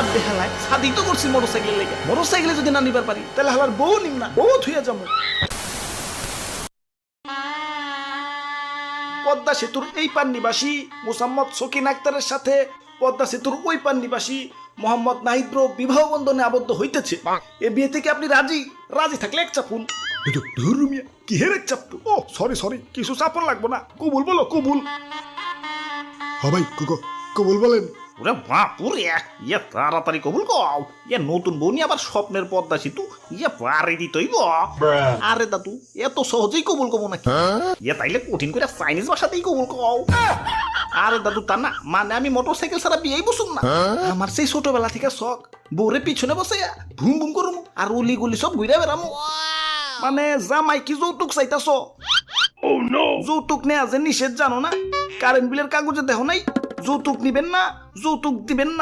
বাদ দে হালায় শাদি তো করছি মোটরসাইকেলের লেগে মোটরসাইকেলে যদি না নিবার পারি তাহলে হালার বউ নিম না বউ থুয়ে যাবো পদ্মা সেতুর এই পার নিবাসী মুসাম্মদ শকিন আক্তারের সাথে পদ্মা সেতুর ওই পার নিবাসী মোহাম্মদ নাহিদ ব্রো বিবাহ বন্ধনে আবদ্ধ হইতেছে এ বিয়ে থেকে আপনি রাজি রাজি থাকলে এক চাপুন কি হের এক চাপ ও সরি কিছু চাপন লাগবো না কবুল বলো কবুল হ্যাঁ ভাই কবুল বলেন। ওরে বাপুরে ইয়ে তাড়াতাড়ি কবুল কও ইয়ে নতুন বউ নিয়ে আবার স্বপ্নের পদ্মা সেতু ইয়ে পারে দিতই গো আরে দাদু এত সহজেই কবুল কবো নাকি ইয়ে তাইলে কঠিন করে চাইনিজ ভাষাতেই কবুল কও আরে দাদু তা না মানে আমি মোটরসাইকেল ছাড়া বিয়েই বসুন না আমার সেই ছোটবেলা থেকে শখ বউরে পিছনে বসে ভুম ভুম করুম আর উলি গুলি সব ঘুরে বেড়ামো মানে জামাই কি যৌতুক চাইতাছ যৌতুক নেয়া যে নিষেধ জানো না কারেন্ট বিলের কাগজে দেখো নাই যৌতুক নিবেন না যৌতুক দিবেন না